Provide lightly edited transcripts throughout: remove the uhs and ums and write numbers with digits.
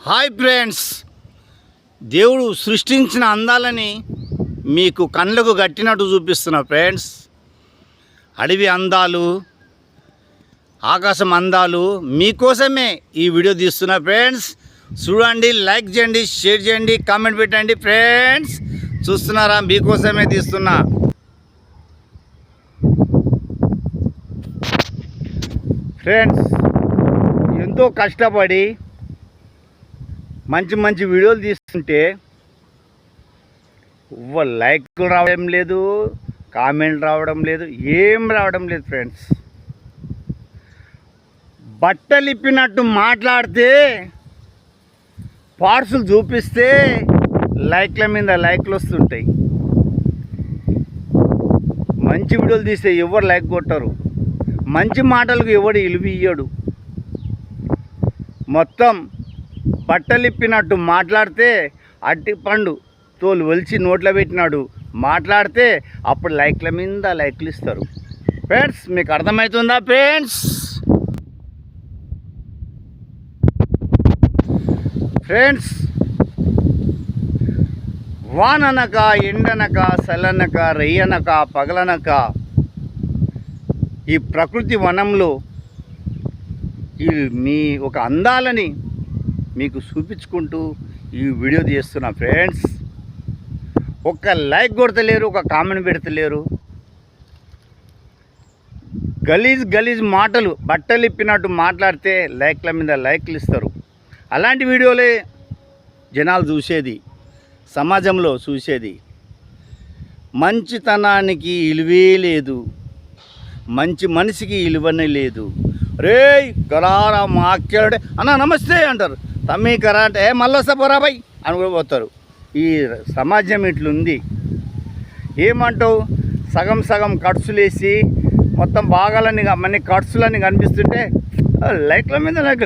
Hi friends, దేవుడు సృష్టించిన అందాలని మీకు కళ్ళకు గట్టినట్టు చూపిస్తున్నా ఫ్రెండ్స్. అడవి అందాలు, ఆకాశం అందాలు మీకోసమే ఈ వీడియో తీస్తున్నా ఫ్రెండ్స్. చూడండి, లైక్ చేయండి, షేర్ చేయండి, కామెంట్ పెట్టండి ఫ్రెండ్స్. చూస్తున్నారా, మీకోసమే తీస్తున్నా. ఫ్రెండ్స్, ఎంతో కష్టపడి మంచి మంచి వీడియోలు తీస్తుంటే లైక్లు రావడం లేదు, కామెంట్ రావడం లేదు, ఏం రావడం లేదు ఫ్రెండ్స్. బట్టలు ఇప్పినట్టు మాట్లాడితే, పార్సులు చూపిస్తే లైక్ల మీద లైక్లు వస్తుంటాయి. మంచి వీడియోలు తీస్తే ఎవరు లైక్ కొట్టరు, మంచి మాటలకు ఎవడు విలువ ఇయ్యడు. మొత్తం బట్టలు ఇప్పినట్టు మాట్లాడితే, అట్టి పండు తోలు ఒలిచి నోట్లో పెట్టినాడు మాట్లాడితే అప్పుడు లైక్ల మీద లైక్లు ఇస్తారు. ఫ్రెండ్స్, మీకు అర్థమవుతుందా ఫ్రెండ్స్? ఫ్రెండ్స్, వాననక, ఎండనక, చల్లనక, రెయ్యనక, పగలనక ఈ ప్రకృతి వనంలో మీ ఒక అందాలని మీకు చూపించుకుంటూ ఈ వీడియో తీస్తున్నా ఫ్రెండ్స్. ఒక్క లైక్ కొడతలేరు, ఒక కామెంట్ పెడతలేరు. గలీజ్ మాటలు, బట్టలు ఇప్పినట్టు మాట్లాడితే లైక్ల మీద లైక్లు ఇస్తారు. అలాంటి వీడియోలే జనాలు చూసేది, సమాజంలో చూసేది. మంచితనానికి విలువే లేదు, మంచి మనిషికి విలువనే లేదు. రేయ్ కరారా మాట్లాడే అన్న నమస్తే అంటారు, తమ్మి కరా అంటే మళ్ళీ వస్తా పోరాబాయ్ అని కూడా పోతారు. ఈ సమాజం ఇట్లుంది. ఏమంటావు, సగం సగం ఖర్చులేసి మొత్తం భాగాలన్నీ మన ఖర్చులన్నీ కనిపిస్తుంటే లైక్ల మీద లైక్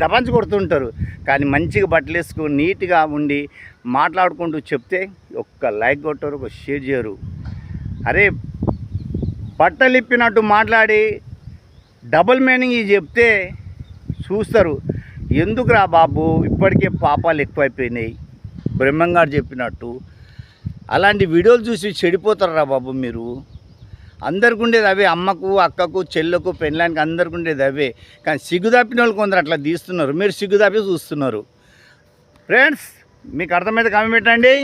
దబంచి కొడుతుంటారు. కానీ మంచిగా బట్టలు వేసుకుని నీట్గా ఉండి మాట్లాడుకుంటూ చెప్తే ఒక్క లైక్ కొట్టరు, ఒక షేర్ చేయరు. అరే, బట్టలు ఇప్పినట్టు మాట్లాడి డబుల్ మీనింగ్ చెప్తే చూస్తారు. ఎందుకురా బాబు, ఇప్పటికే పాపాలు ఎక్కువైపోయినాయి, బ్రహ్మంగారు చెప్పినట్టు. అలాంటి వీడియోలు చూసి చెడిపోతారా బాబు మీరు. అందరికి ఉండేది అవే, అమ్మకు, అక్కకు, చెల్లకు, పెళ్ళానికి అందరికి ఉండేది అవే. కానీ సిగ్గుదాపిన వాళ్ళు కొందరు అట్లా తీస్తున్నారు, మీరు సిగ్గుదాపి చూస్తున్నారు. ఫ్రెండ్స్, మీకు అర్థమైతే కామెంట్ పెట్టండి.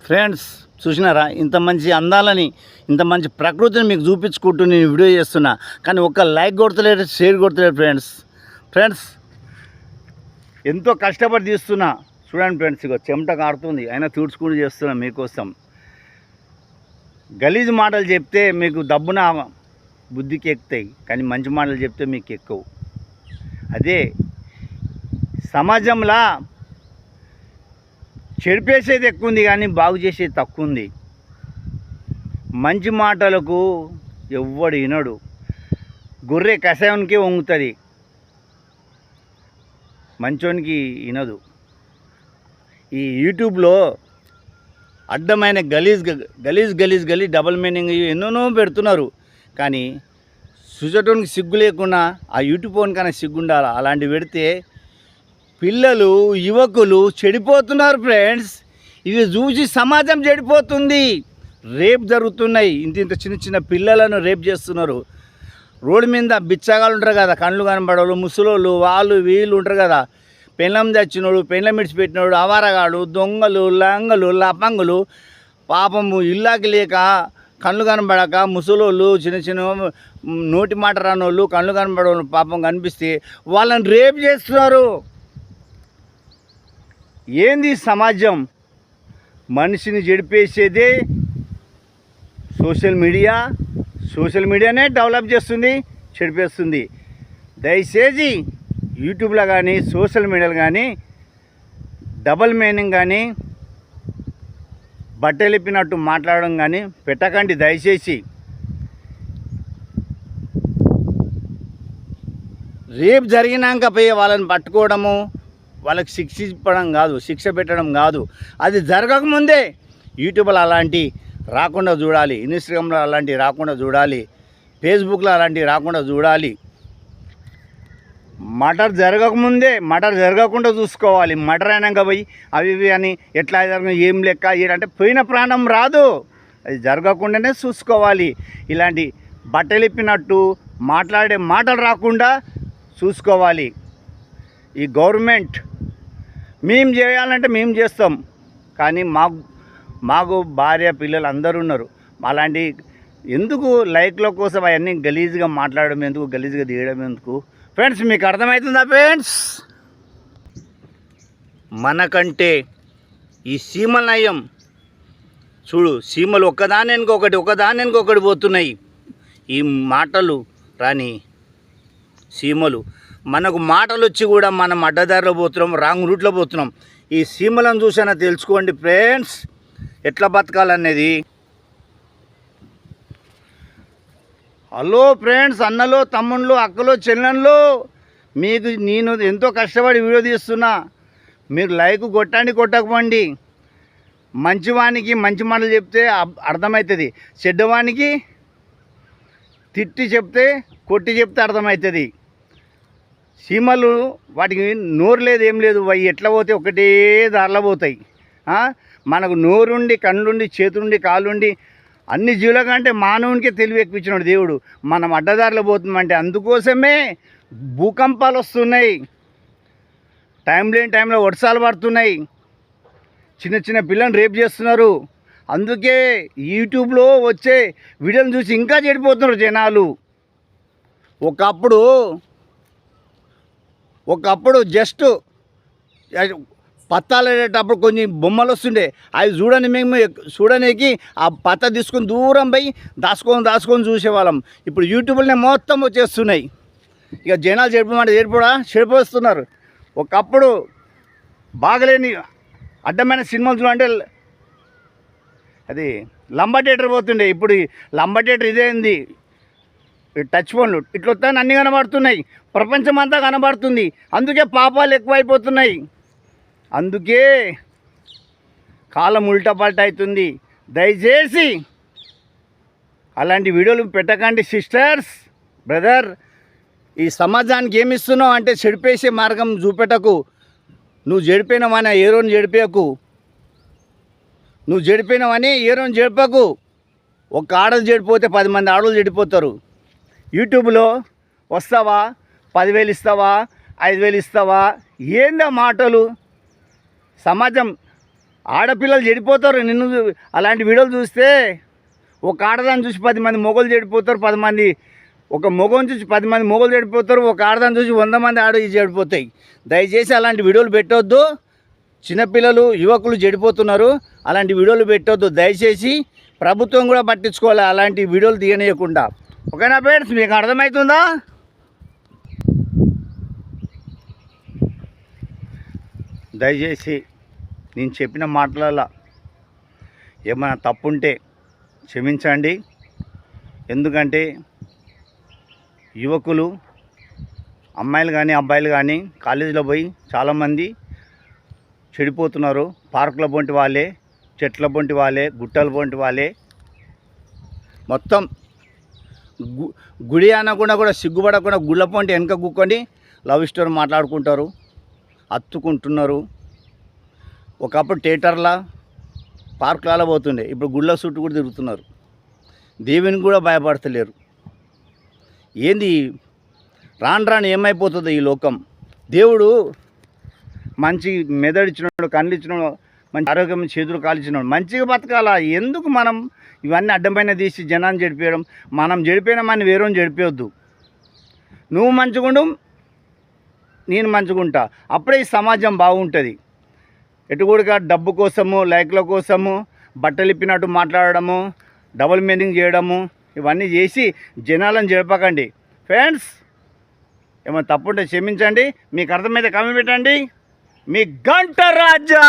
ఫ్రెండ్స్, చూసినారా, ఇంత మంచి అందాలని, ఇంత మంచి ప్రకృతిని మీకు చూపించుకుంటూ నేను వీడియో చేస్తున్నా. కానీ ఒక్క లైక్ కొడతలేరు, షేర్ కొడతలేరు ఫ్రెండ్స్. ఎంతో కష్టపడి తీస్తున్నా. చూడండి ఫ్రెండ్స్, ఇక చెమట కారుతుంది, అయినా తూడ్చుకుంటూ చేస్తున్నా మీకోసం. గలీజ్ మాటలు చెప్తే మీకు దబ్బున బుద్ధికి ఎక్కుతాయి, కానీ మంచి మాటలు చెప్తే మీకు ఎక్కువ. అదే సమాజంలో చెడిపేసేది ఎక్కువ ఉంది, కానీ బాగు చేసేది తక్కువ ఉంది. మంచి మాటలకు ఎవ్వడు వినడు, గొర్రె కషాయానికి వంగుతుంది, మంచోనికి వినదు. ఈ యూట్యూబ్లో అడ్డమైన గలీజ్ డబుల్ మీనింగ్ ఎన్నోనో పెడుతున్నారు. కానీ సుజటోనికి సిగ్గు లేకుండా ఆ యూట్యూబ్ కన్నా సిగ్గుండాలి. అలాంటివి పెడితే పిల్లలు, యువకులు చెడిపోతున్నారు ఫ్రెండ్స్. ఇవి చూసి సమాజం చెడిపోతుంది. రేప్ జరుగుతున్నాయి, ఇంత చిన్న పిల్లలను రేప్ చేస్తున్నారు. రోడ్డు మీద బిచ్చగాళ్ళు ఉంటారు కదా, కళ్ళు కనబడవాళ్ళు, ముసలోళ్ళు, వాళ్ళు వీళ్ళు ఉంటారు కదా, పెళ్ళం చచ్చినోడు, పెళ్ళం విడిచిపెట్టినోడు, అవారగాడు, దొంగలు, లంగలు, లపంగులు, పాపము ఇల్లాకి లేక కళ్ళు కనబడక ముసలోళ్ళు, చిన్న నోటి మాట రానోళ్ళు, కళ్ళు కనబడవాళ్ళు పాపం కనిపిస్తే వాళ్ళని రేప్ చేస్తున్నారు. ఏంది సమాజం? మనిషిని చెడిపేసేదే సోషల్ మీడియానే డెవలప్ చేస్తుంది, చెడిపేస్తుంది. దయచేసి యూట్యూబ్లో కానీ, సోషల్ మీడియాలో కానీ డబుల్ మీనింగ్ కానీ, బట్టలిప్పినట్టు మాట్లాడడం కానీ పెట్టకండి దయచేసి. రేపు జరిగినాక పోయి వాళ్ళని పట్టుకోవడము, వాళ్ళకి శిక్ష పెట్టడం కాదు. అది జరగకముందే యూట్యూబ్లో అలాంటి రాకుండా చూడాలి, ఇన్స్టాగ్రామ్లో అలాంటివి రాకుండా చూడాలి, ఫేస్బుక్లో అలాంటివి రాకుండా చూడాలి. మటర్ జరగకముందే మటర్ జరగకుండా చూసుకోవాలి. మటర్ అయినాక పోయి అవి ఇవి అని ఎట్లా ఏం లెక్క అంటే పోయిన ప్రాణం రాదు. అది జరగకుండానే చూసుకోవాలి. ఇలాంటి బట్టలు ఇప్పినట్టు మాట్లాడే మాటలు రాకుండా చూసుకోవాలి. ఈ గవర్నమెంట్ మేము చేయాలంటే మేము చేస్తాం, కానీ మాకు భార్య పిల్లలు అందరూ ఉన్నారు. అలాంటి ఎందుకు లైక్ల కోసం అవన్నీ గలీజ్గా మాట్లాడడం ఎందుకు, గలీజ్గా తీయడం ఎందుకు? ఫ్రెండ్స్ మీకు అర్థమవుతుందా ఫ్రెండ్స్? మనకంటే ఈ సీమల నయం. చూడు, సీమలు ఒకదాని వెనుకొకటి పోతున్నాయి. ఈ మాటలు రాని సీమలు, మనకు మాటలు వచ్చి కూడా మనం అడ్డదారిలో పోతున్నాం, రాంగ్ రూట్లో పోతున్నాం. ఈ సీమలను చూసినా తెలుసుకోండి ఫ్రెండ్స్, ఎట్లా బతకాలనేది. హలో ఫ్రెండ్స్, అన్నలో తమ్ముళ్ళు అక్కలో చెల్లెళ్ళు, మీకు నేను ఎంతో కష్టపడి వీడియో తీస్తున్నా. మీరు లైక్ కొట్టకపోండి. మంచివానికి మంచి మాటలు చెప్తే అర్థమవుతుంది, చెడ్డవానికి తిట్టి చెప్తే కొట్టి చెప్తే అర్థమవుతుంది. సీమలు వాటికి నోరు లేదు, ఏం లేదు, అవి ఎట్లా పోతే ఒకటే దారిలో పోతాయి. మనకు నోరుండి, కళ్ళుండి, చేతులుండి, కాళ్ళుండి అన్ని జీవుల కంటే మానవునికే తెలివి ఎక్కువచ్చినాడు దేవుడు. మనం అడ్డదారిలో పోతున్నామంటే అందుకోసమే భూకంపాలు వస్తున్నాయి, టైం లేని టైంలో వర్షాలు పడుతున్నాయి, చిన్న చిన్న పిల్లల్ని రేప్ చేస్తున్నారు. అందుకే యూట్యూబ్లో వచ్చే వీడియోలు చూసి ఇంకా చెడిపోతున్నారు జనాలు. ఒకప్పుడు జస్ట్ పత్తాలు వెళ్ళేటప్పుడు కొన్ని బొమ్మలు వస్తుండే, అవి చూడడానికి ఆ పత్త తీసుకొని దూరం పోయి దాచుకొని చూసేవాళ్ళం. ఇప్పుడు యూట్యూబ్లోనే మొత్తం వచ్చేస్తున్నాయి. ఇక జనాలు చెడిపోస్తున్నారు. ఒకప్పుడు బాగలేని అడ్డమైన సినిమాలు చూడంటే అది లంబా థియేటర్ పోతుండే. ఇప్పుడు లంబా థియేటర్ ఇదేంది, టచ్ ఫోన్లు ఇట్లా వస్తాయని అన్నీ కనబడుతున్నాయి, ప్రపంచం అంతా కనబడుతుంది. అందుకే పాపాలు ఎక్కువైపోతున్నాయి. అందుకే కాలం ఉల్టా పల్టా అవుతుంది. దయచేసి అలాంటి వీడియోలు పెట్టకండి సిస్టర్స్, బ్రదర్. ఈ సమాజానికి ఏమి ఇస్తున్నావు అంటే చెడిపేసే మార్గం చూపెట్టకు. నువ్వు చెడిపోయినవని ఏ రోజు చెడిపోయకు. ఒక ఆడలు చెడిపోతే 10 మంది ఆడలు చెడిపోతారు. యూట్యూబ్లో వస్తావా, 10,000 ఇస్తావా, 5,000 ఇస్తావా, ఏందా మాటలు? సమాజం ఆడపిల్లలు చెడిపోతారు. నిన్ను అలాంటి వీడియోలు చూస్తే ఒక ఆడదాన్ని చూసి 10 మంది మొగలు చెడిపోతారు, ఒక మొగను చూసి 10 మంది మొగలు చెడిపోతారు, ఒక ఆడదాన్ని చూసి 100 మంది చెడిపోతాయి. దయచేసి అలాంటి వీడియోలు పెట్టొద్దు. చిన్నపిల్లలు, యువకులు చెడిపోతున్నారు, అలాంటి వీడియోలు పెట్టొద్దు దయచేసి. ప్రభుత్వం కూడా పట్టించుకోవాలి అలాంటి వీడియోలు తీయనీయకుండా. ఓకేనా ఫ్రెండ్స్, మీకు అర్థమవుతుందా? దయచేసి నేను చెప్పిన మాటలలో ఏమైనా తప్పుంటే క్షమించండి. ఎందుకంటే యువకులు, అమ్మాయిలు కానీ అబ్బాయిలు కానీ కాలేజీలో పోయి చాలామంది చెడిపోతున్నారు. పార్కుల పొంటి వాళ్ళే, చెట్ల పొంటి వాళ్ళే, గుట్టల పొంటి వాళ్ళే, మొత్తం గుడి అనకుండా కూడా సిగ్గుపడకుండా గుళ్ళ పొంటి వెనక కూకొని లవ్ స్టోరీ మాట్లాడుకుంటారు, అత్తుకుంటున్నారు. ఒకప్పుడు థియేటర్లా, పార్కులలో పోతుండే, ఇప్పుడు గుళ్ళ చుట్టూ కూడా తిరుగుతున్నారు. దేవుని కూడా భయపడతలేరు. ఏంది రాను ఏమైపోతుందో ఈ లోకం? దేవుడు మంచి మెదడు ఇచ్చినాడు, కళ్ళు ఇచ్చినాడు, మంచి ఆరోగ్యం, చేతులు కాలిచ్చినాడు, మంచిగా బతకాలా. ఎందుకు మనం ఇవన్నీ అడ్డమైన తీసి జనాన్ని చెడిపోయడం? మనం చెడిపోయినామని వేరేని చెడిపోవద్దు. నువ్వు మంచిగుండు, నేను మంచిగుంటా, అప్పుడే ఈ సమాజం బాగుంటుంది. ఎటుకూడగా డబ్బు కోసము, లైక్ల కోసము బట్టలు ఇప్పినట్టు మాట్లాడడము, డబుల్ మీనింగ్ చేయడము, ఇవన్నీ చేసి జనాలను జరపకండి ఫ్రెండ్స్. ఏమైనా తప్పుంటే క్షమించండి. మీకు అర్థమైతే కామెంట్ పెట్టండి. మీ గంట రాజా.